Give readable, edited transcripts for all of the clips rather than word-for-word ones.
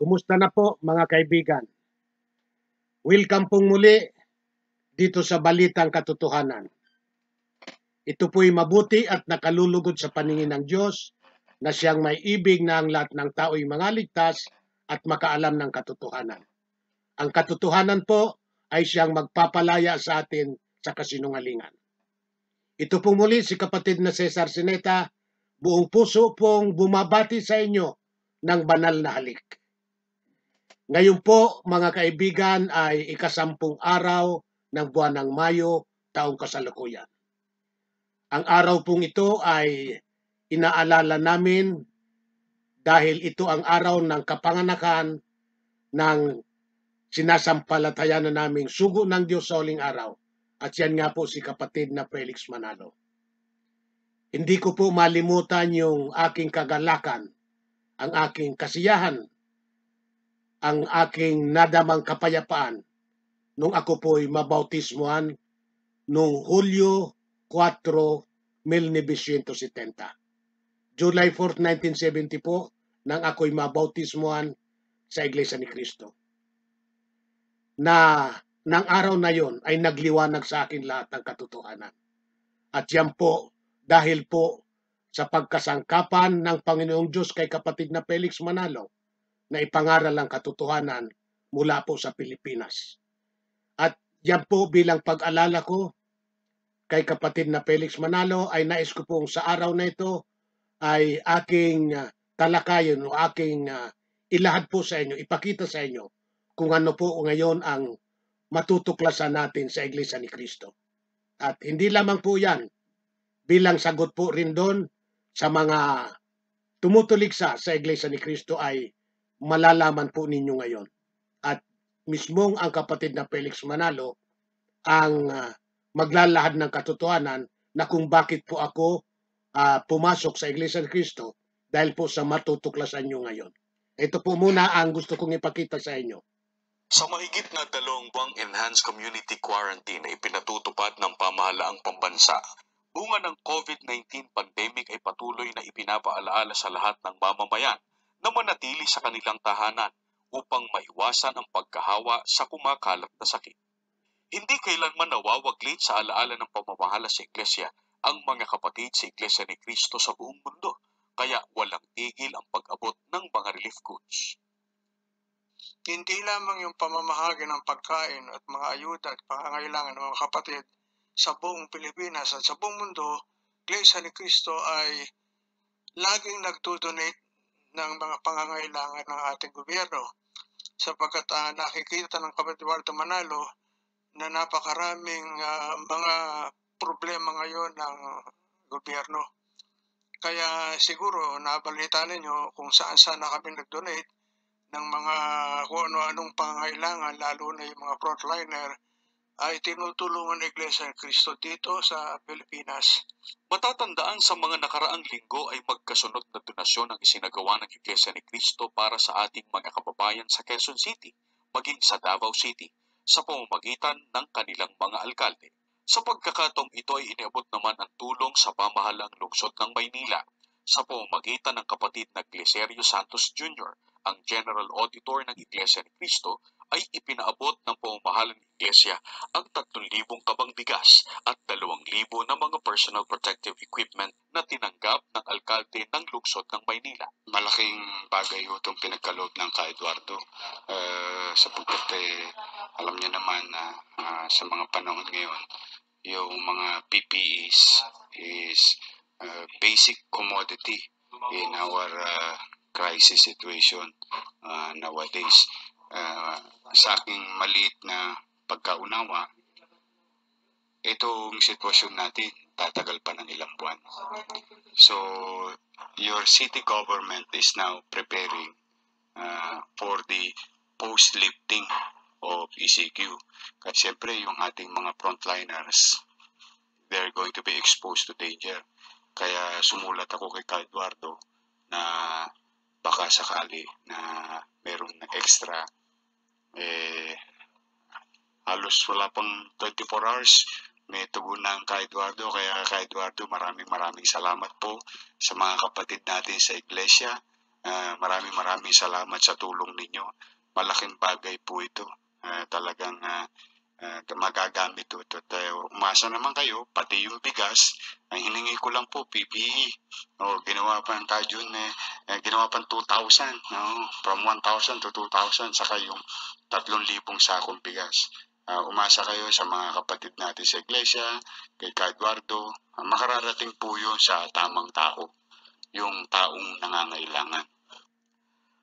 Kumusta na po mga kaibigan? Welcome pong muli dito sa Balitang Katotohanan. Ito po'y mabuti at nakalulugod sa paningin ng Diyos na siyang may ibig na ang lahat ng tao'y mangaligtas at makaalam ng katotohanan. Ang katotohanan po ay siyang magpapalaya sa atin sa kasinungalingan. Ito pong muli si kapatid na Cesar Sineta, buong puso pong bumabati sa inyo ng banal na halik. Ngayon po mga kaibigan ay ika-10 araw ng buwan ng Mayo, taong kasalukuyan. Ang araw pong ito ay inaalala namin dahil ito ang araw ng kapanganakan ng sinasampalatayan na naming sugo ng Diyos sa huling araw. At yan nga po si kapatid na Felix Manalo. Hindi ko po malimutan yung aking kagalakan, ang aking kasiyahan, ang aking nadamang kapayapaan nung ako po'y mabautismuhan noong Hulyo 4, 1970. July 4, 1970 po, nang ako'y mabautismuhan sa Iglesia ni Cristo. Na nang araw na yon ay nagliwanag sa akin lahat ng katotohanan. At yan po, dahil po sa pagkasangkapan ng Panginoong Diyos kay kapatid na Felix Manalo, na ipangaral ang katotohanan mula po sa Pilipinas. At yan po bilang pag-alala ko kay kapatid na Felix Manalo ay nais ko pong sa araw na ito ay aking talakayin o aking ilahad po sa inyo, ipakita sa inyo kung ano po ngayon ang matutuklasan natin sa Iglesia ni Cristo. At hindi lamang po yan, bilang sagot po rin doon sa mga tumutuligsa sa Iglesia ni Cristo ay malalaman po ninyo ngayon. At mismong ang kapatid na Felix Manalo ang maglalahad ng katotohanan na kung bakit po ako pumasok sa Iglesia ni Cristo dahil po sa matutuklasan nyo ngayon. Ito po muna ang gusto kong ipakita sa inyo. Sa mahigit na 2 buwang enhanced community quarantine na ipinatutupad ng pamahalaang pambansa, bunga ng COVID-19 pandemic ay patuloy na ipinapaalaala sa lahat ng mamamayan na manatili sa kanilang tahanan upang maiwasan ang pagkahawa sa kumakalat na sakit. Hindi kailanman nawawaglit sa alaala ng pamamahala sa Iglesia ang mga kapatid sa Iglesia ni Cristo sa buong mundo, kaya walang tigil ang pag-abot ng mga relief goods. Hindi lamang yung pamamahagi ng pagkain at mga ayuda at pangangailangan ng mga kapatid sa buong Pilipinas at sa buong mundo, Iglesia ni Cristo ay laging nagdodonate ng mga pangangailangan ng ating gobyerno sapagkat nakikita ng kapatid Eduardo Manalo na napakaraming mga problema ngayon ng gobyerno. Kaya siguro nabalita ninyo kung saan-saan na kami nag-donate ng mga kung ano-anong pangangailangan, lalo na yung mga frontliner, ay tinutulungan ng Iglesia ni Cristo dito sa Pilipinas. Matatandaan sa mga nakaraang linggo ay magkasunod na donasyon ang isinagawa ng Iglesia ni Cristo para sa ating mga kababayan sa Quezon City, maging sa Davao City, sa pamamagitan ng kanilang mga alkalde. Sa pagkakataong ito ay iniabot naman ang tulong sa pamahalang lungsod ng Maynila sa pamamagitan ng kapatid na Gleserio Santos Jr., ang General Auditor ng Iglesia ni Cristo, ay ipinaabot ng pamamahalang Iglesia ang 3,000 kabang bigas at 2,000 na mga personal protective equipment na tinanggap ng alkalde ng lungsod ng Maynila. Malaking bagay ho itong pinagkaloob ng Ka Eduardo sapagkat alam niyo naman na sa mga panahon ngayon, yung mga PPEs is basic commodity in our crisis situation nowadays. Sa aking maliit na pagkaunawa, itong sitwasyon natin tatagal pa ng ilang buwan. So, your city government is now preparing for the post-lifting of ECQ. Kasi siyempre, yung ating mga frontliners, they're going to be exposed to danger. Kaya sumulat ako kay Ka Eduardo na baka sakali na meron na extra, halos wala pang 24 hours, may tugunan Ka Eduardo. Kaya Ka Eduardo, maraming salamat po sa mga kapatid natin sa Iglesia Maraming salamat sa tulong ninyo. Malaking bagay po ito. Talagang magagamit ito. Umasa naman kayo, pati yung bigas, ang hiningi ko lang po, PPE. Ginawa pa tayo yun, ginawa pa 2,000, from 1,000 to 2,000, saka yung 3,000 sakong bigas. Umasa kayo sa mga kapatid natin sa iglesia, kay Ka Eduardo, makararating po yun sa tamang tao, yung taong nangangailangan.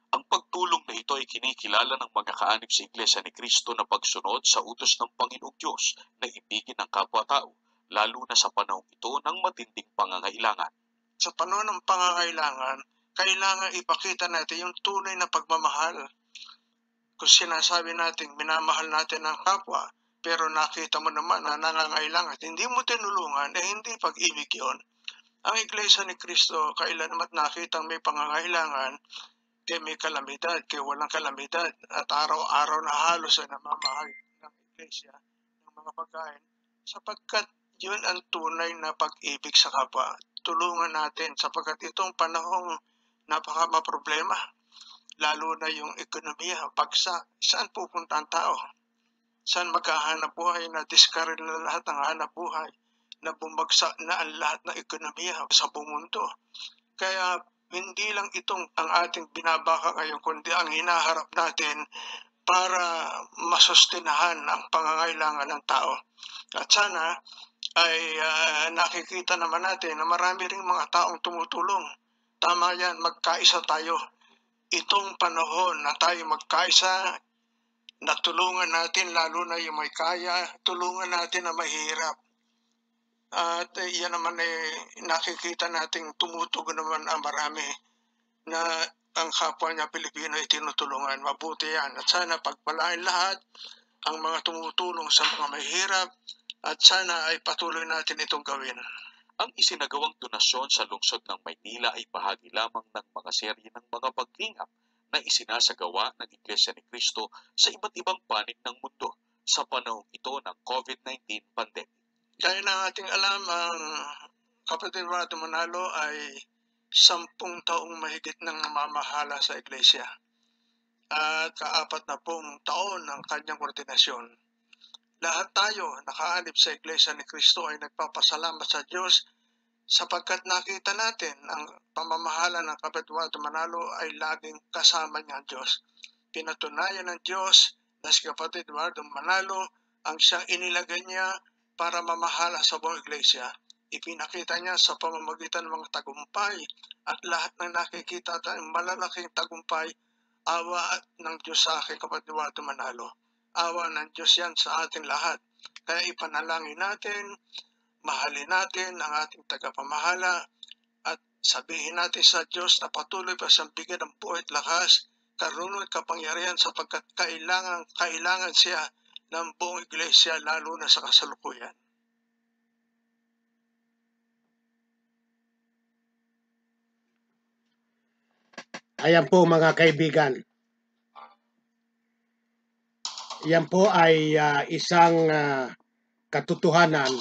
Ang pagtulong na ito ay kinikilala ng mga kaanib sa Iglesia ni Cristo na pagsunod sa utos ng Panginoong Diyos na ibigin ang kapwa-tao, lalo na sa panahong ito ng matinding pangangailangan. Sa panahon ng pangangailangan, kailangan ipakita natin yung tunay na pagmamahal. Kung sinasabi natin, minamahal natin ang kapwa, pero nakita mo naman na nangangailangan, hindi mo tinulungan, hindi pag-ibig yun. Ang Iglesia ni Cristo, kailanman nakitang may pangangailangan, kaya may kalamidad, kaya walang kalamidad, at araw-araw na halos ay namamahal ng Iglesia ng mga pagkain, sapagkat yun ang tunay na pag-ibig sa kapwa. Tulungan natin, sapagkat itong panahong napaka-problema, lalo na yung ekonomiya, bagsak, saan pupunta ang tao? Saan maghahanap buhay na discourage na lahat ng hanap buhay, na bumagsak na ang lahat ng ekonomiya sa buong mundo? Kaya hindi lang itong ang ating binabaka ngayon, kundi ang hinaharap natin para masustinahan ang pangangailangan ng tao. At sana ay nakikita naman natin na marami ring mga taong tumutulong. Tama yan, magkaisa tayo. Itong panahon na tayo magkaisa, natulungan natin, lalo na yung may kaya, tulungan natin na mahirap. At yan naman nakikita nating tumutugon naman ang marami na ang kapwa niya Pilipino ay tinutulungan. Mabuti yan. At sana pagpalain lahat ang mga tumutulong sa mga mahirap at sana ay patuloy natin itong gawin. Ang isinagawang donasyon sa lungsod ng Maynila ay bahagi lamang ng mga serye ng mga paglingap na isinasagawa ng Iglesia ni Cristo sa iba't ibang panig ng mundo sa panahong ito ng COVID-19 pandemic. Kaya na ating alam, ang kapatid Eduardo Manalo ay 10 taong mahigit ng namamahala sa Iglesia at ka-40 taon ng kanyang ordinasyon. Lahat tayo nakaanib sa Iglesia ni Cristo ay nagpapasalamat sa Diyos sapagkat nakita natin ang pamamahala ng kapatid Eduardo Manalo ay laging kasama niya ang Diyos. Pinatunayan ng Diyos na si kapatid Eduardo Manalo ang siyang inilagay niya para mamahala sa buong iglesia. Ipinakita niya sa pamamagitan ng mga tagumpay at lahat ng nakikita tayong malalaking tagumpay, awa ng Diyos sa akin, kapatid Eduardo Manalo. Awa ng Diyos yan sa ating lahat. Kaya ipanalangin natin, mahalin natin ang ating tagapamahala at sabihin natin sa Diyos na patuloy pa siyang bigyan ng buhay at lakas, karunong at kapangyarihan sapagkat kailangan siya ng buong iglesia, lalo na sa kasalukuyan. Ayan po mga kaibigan. Yan po ay isang katotohanan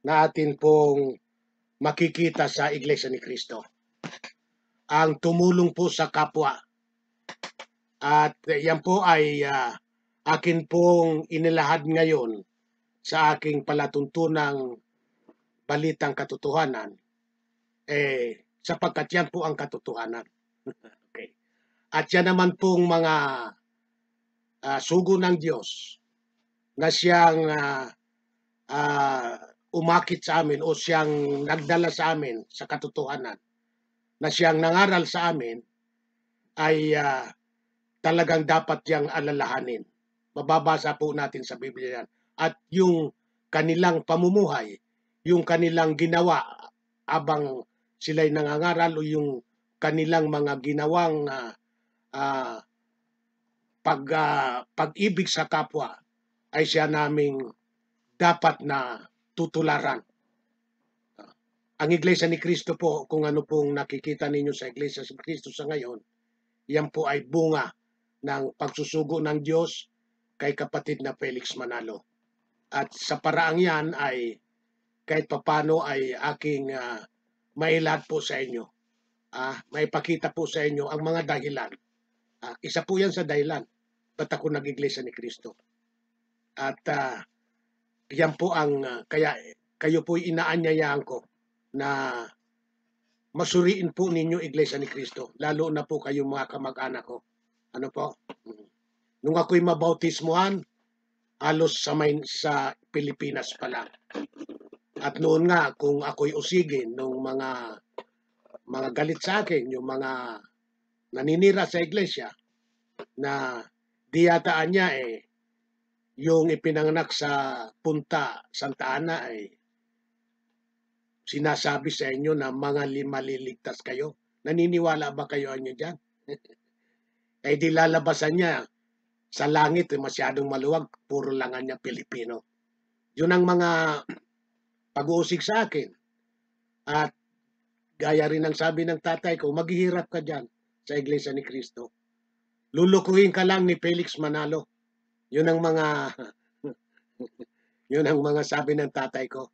na atin pong makikita sa Iglesia ni Cristo. Ang tumulong po sa kapwa. At yan po ay akin pong inilahad ngayon sa aking palatuntunang balitang katotohanan, sapagkat yan po ang katotohanan. Okay. At yan naman pong mga sugo ng Diyos na siyang umakit sa amin o siyang nagdala sa amin sa katotohanan, na siyang nangaral sa amin, ay talagang dapat yang alalahanin. Mababasa po natin sa Biblia yan. At yung kanilang pamumuhay, yung kanilang ginawa abang sila'y nangangaral o yung kanilang mga ginawang pag-ibig sa kapwa ay siya naming dapat na tutularan. Ang Iglesia ni Cristo po, kung ano pong nakikita ninyo sa Iglesia ni Cristo sa ngayon, yan po ay bunga ng pagsusugo ng Diyos kay kapatid na Felix Manalo. At sa paraang yan ay kahit papano ay aking mailahad po sa inyo. maipakita po sa inyo ang mga dahilan. Isa po yan sa dahilan ba't ako nag-iglesia ni Kristo. At yan po ang kaya kayo po inaanyayahan ko na masuriin po ninyo iglesia ni Kristo, lalo na po kayong mga kamag-anak ko. Ano po? Nung ako'y mabautismuhan, halos sa Pilipinas pa lang. At noon nga, kung ako'y usigin nung mga galit sa akin, yung mga naninira sa iglesia, na di yataan niya yung ipinanganak sa Punta Santa Ana ay sinasabi sa inyo na mga maliligtas kayo. Naniniwala ba kayo anyo dyan? Di lalabasan niya sa langit, masyadong maluwag, puro langan niya Pilipino. Yun ang mga pag-uusig sa akin. At gaya rin ang sabi ng tatay ko, maghihirap ka dyan sa Iglesia ni Cristo. Lulukuhin ka lang ni Felix Manalo. Yun ang mga sabi ng tatay ko.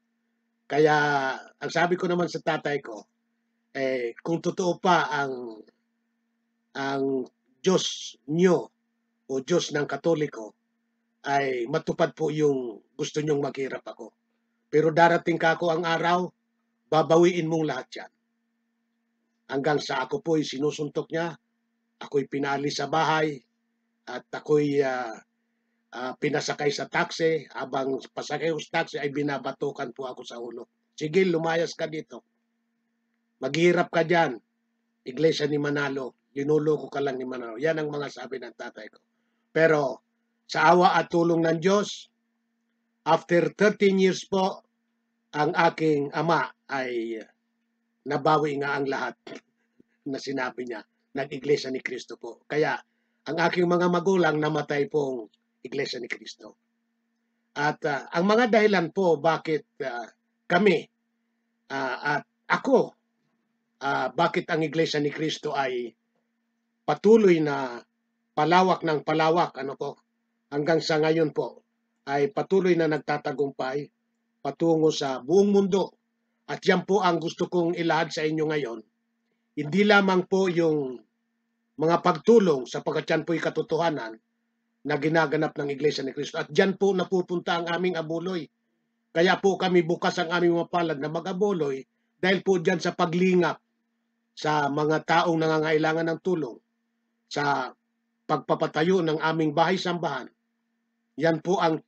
Kaya ang sabi ko naman sa tatay ko, kung totoo pa ang Diyos nyo o Diyos ng Katoliko, ay matupad po yung gusto nyong maghirap ako. Pero darating ka ako ang araw, babawiin mong lahat yan. Hanggang sa ako po'y sinusuntok niya, ako'y pinali sa bahay, at ako'y pinasakay sa taxi, habang pasakay sa taxi ay binabatukan po ako sa ulo. Sige, lumayas ka dito. Maghihirap ka dyan. Iglesia ni Manalo. Linuloko ka lang ni Manalo. Yan ang mga sabi ng tatay ko. Pero sa awa at tulong ng Diyos, after 13 years po, ang aking ama ay nabawi nga ang lahat na sinabi niya. Nag-iglesia ni Kristo po. Kaya ang aking mga magulang namatay pong Iglesia ni Kristo. At ang mga dahilan po bakit kami at ako, bakit ang Iglesia ni Kristo ay patuloy na palawak ng palawak, ano po, hanggang sa ngayon po, ay patuloy na nagtatagumpay patungo sa buong mundo. At yan po ang gusto kong ilahad sa inyo ngayon. Hindi lamang po yung mga pagtulong sapagkat yan po'y katotohanan na ginaganap ng Iglesia ni Cristo. At dyan po napupunta ang aming abuloy. Kaya po kami bukas ang aming mga palad na mag-abuloy dahil po dyan sa paglingap sa mga taong nangangailangan ng tulong, sa pagpapatayo ng aming bahay-sambahan. Yan po ang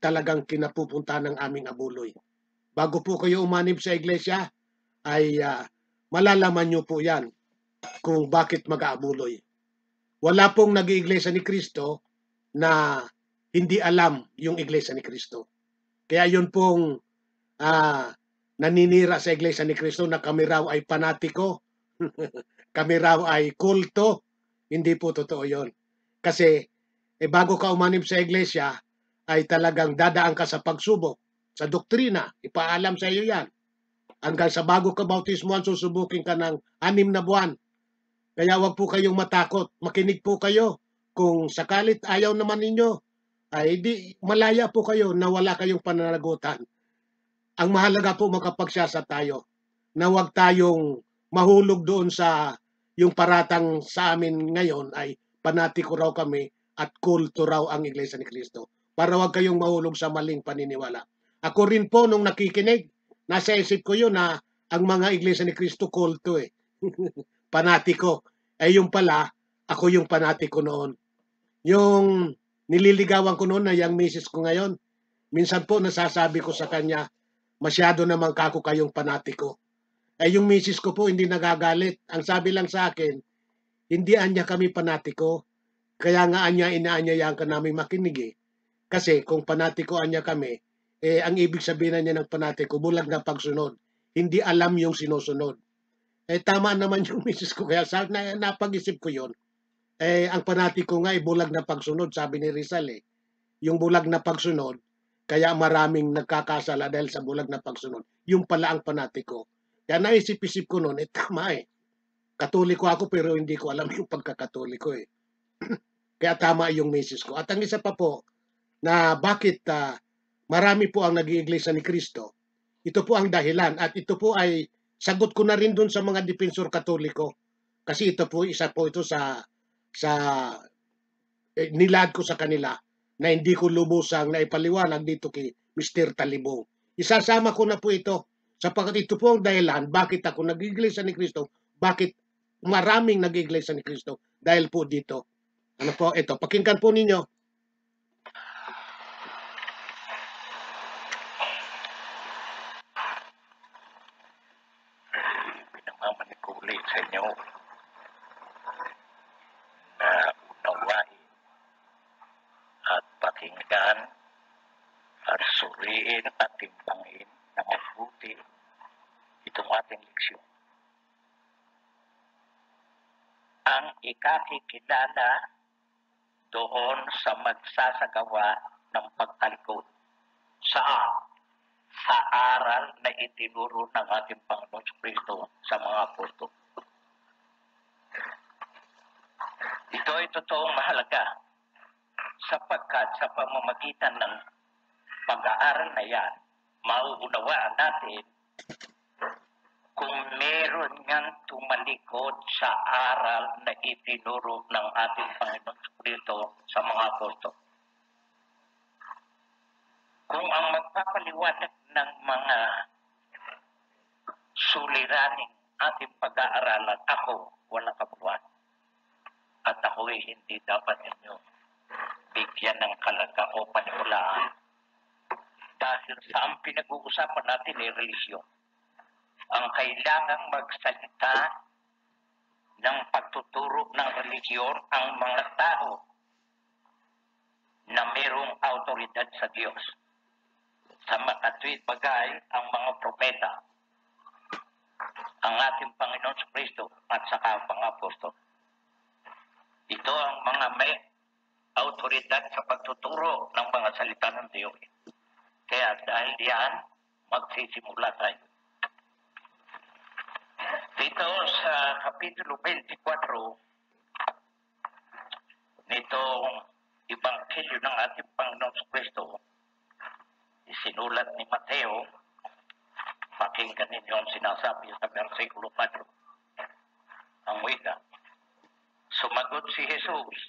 talagang kinapupunta ng aming abuloy. Bago po kayo umanib sa iglesia, ay malalaman nyo po yan kung bakit mag-aabuloy. Wala pong nag-iiglesia ni Kristo na hindi alam yung iglesia ni Kristo. Kaya yun pong naninira sa iglesia ni Kristo na kami raw ay panatiko, kami raw ay kulto. Hindi po totoo yun. Kasi bago ka umanib sa iglesia, ay talagang dadaan ka sa pagsubok, sa doktrina. Ipaalam sa iyo yan. Hanggang sa bago ka bautismuhan, susubukin ka ng 6 na buwan. Kaya wag po kayong matakot. Makinig po kayo. Kung sakalit ayaw naman ninyo, ay di malaya po kayo na wala kayong pananagutan. Ang mahalaga po makapagsasa tayo na wag tayong mahulog doon sa yung paratang sa amin ngayon ay panatiko raw kami at kulto raw ang Iglesia ni Cristo. Para wag kayong mahulog sa maling paniniwala. Ako rin po nung nakikinig, nasa isip ko yun na ang mga Iglesia ni Cristo kulto panatiko. Yung pala, ako yung panatiko noon. Yung nililigawan ko noon na yung misis ko ngayon, minsan po nasasabi ko sa kanya, masyado naman kako kayong panatiko. Yung misis ko po hindi nagagalit. Ang sabi lang sa akin, hindi anya kami panatiko. Kaya nga anya inaanyayahan ka namin makinig Kasi kung panatiko anya kami, ang ibig sabihin niya ng panatiko, bulag na pagsunod. Hindi alam yung sinusunod. Tama naman yung misis ko. Kaya napag-isip ko yun. Ang panatiko nga bulag na pagsunod, sabi ni Rizal Yung bulag na pagsunod, kaya maraming nagkakasala dahil sa bulag na pagsunod. Yung pala ang panatiko. Kaya naisip-isip ko noon, tama Katoliko ako pero hindi ko alam yung pagkakatoliko Kaya tama yung misis ko. At ang isa pa po, na bakit marami po ang nag-iiglesia ni Kristo, ito po ang dahilan. At ito po ay sagot ko na rin dun sa mga depensor katoliko. Kasi ito po, isa po ito sa nilad ko sa kanila na hindi ko lubusang naipaliwanag dito kay Mr. Talibong. Isasama ko na po ito sapagkat ito po ang dahilan bakit ako nag-iglesia ni Kristo, bakit maraming nag-iglesia ni Kristo dahil po dito. Ano po ito? Pakinggan po ninyo. Pinamamanikuli sa inyo na unawain at pakinggan at suriin at timbangin na mabuti itong ating leksyon. Ang ikakikilala doon sa magsasagawa ng pagtalikod sa aral na itinuro ng ating Panginoon Kristo sa mga apostol. Ito ay totoong mahalaga sapagkat sa pamamagitan ng pag-aaral na yan, mauunawaan natin kung meron ngang tumalikod sa aral na itinuro ng ating Panginoon Kristo sa mga apostol. Kung ang magpapaliwanag ng mga suliraning ating pag-aaralan, ako, walang kabuuan. At ako ay hindi dapat ninyo bigyan ng kalaga o paniwalaan dahil sa ang pinag-uusapan natin ay relisyon. Ang kailangang magsalita ng pagtuturo ng religiyon ang mga tao na mayroong autoridad sa Diyos. Sa makatwid bagay ang mga propeta, ang ating Panginoon Kristo at saka ang mga apostol. Ito ang mga may autoridad sa pagtuturo ng mga salita ng Diyos. Kaya dahil yan, magsisimula tayo. Dito sa Kapitulo 24 nitong Ebanghelyo ng ating Panginoon Kristo, isinulat ni Mateo, pakinggan ninyo ang sinasabi sa versikulo 4. Ang wika, sumagot si Jesus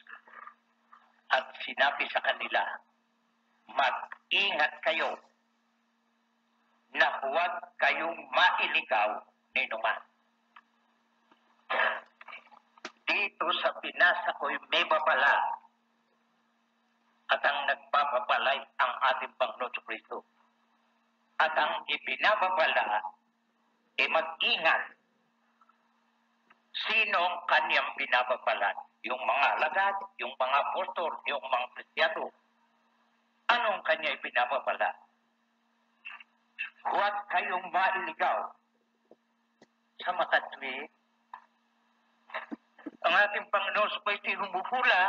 at sinabi sa kanila, mag-ingat kayo na huwag kayong mailigaw ni numan. Dito sa binasa ko'y may babala at ang nagbababalay ang ating Panginoon Kristo. At ang ibinababala ay mag-ingat. Sino ang kanyang binababalan? Yung mga alagad, yung mga apostol, yung mga Kristiyano. Anong kanya ibinababala? Huwag kayong mailigaw. Sa makatwid, ang ating Panginoon Kristo humuhula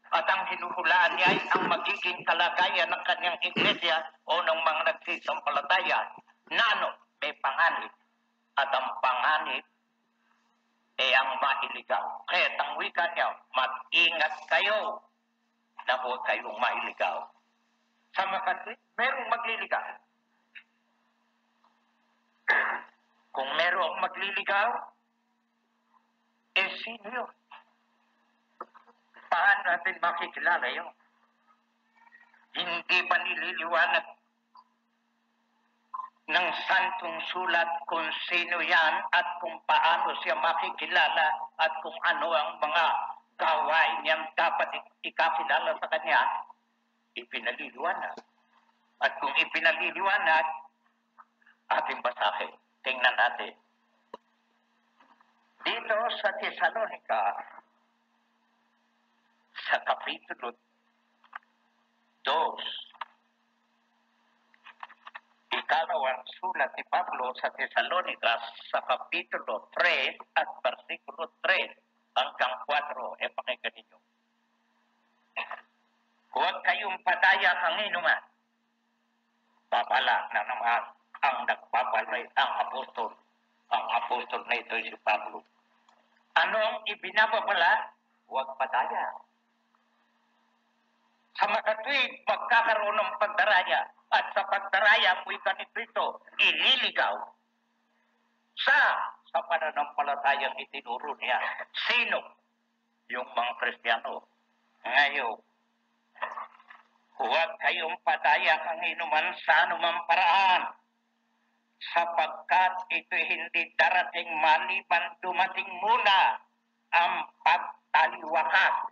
at ang hinuhulaan niya ay ang magiging kalagayan ng kanyang iglesia o ng mga nagsisampalataya na may panganib. At ang panganib ay ang mailigaw. Kaya ang wika niya, mag-ingat kayo na huwag kayong mailigaw. Sa makatwid, merong magliligaw. Kung merong magliligaw, sino yun? Paano natin makikilala yun? Hindi ba nililiwanag ng santong sulat kung sino yan at kung paano siya makikilala at kung ano ang mga gawain niyang dapat ikakilala sa kanya? Ipinaliliwanag. At kung ipinaliliwanag, ating basahin. Tingnan natin. Dito sa Thessalonica, sa Kapitulo 2, ikalawang sulat ni Pablo sa Thessalonica sa Kapitulo 3 at versikulo 3 hanggang 4, pakinggan ninyo. Huwag kayong padaya kanginuman. Babala na naman ang nagbabalay ang apostol. Ang apostol na ito si Pablo. Anong ibinababala? Huwag padaya. Sa makatwid, magkakaroon ng pagdaraya. At sa pagdaraya, wika ni Kristo, ililigaw. sa pananampalatayang itinuro niya. Sino? Yung mga Kristiyano. Ngayon, huwag kayong padaya kang inuman sa anumang paraan, sapagkat ito hindi darating maliban dumating muna ang pagtaliwakas.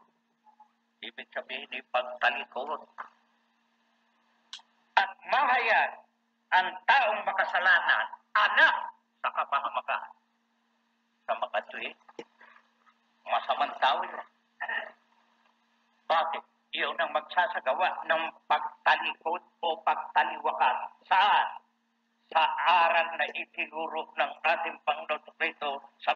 Ibig sabihin ni pagtalikod. At mahayag ang taong makasalanan, anak sa kapahamakan. Sa makatwid, masamang tao yun. Bakit? Yun ang magsasagawa ng pagtalikod o pagtaliwakas. Saan? Sa aral na itinuro ng ating Panginoon Kristo sa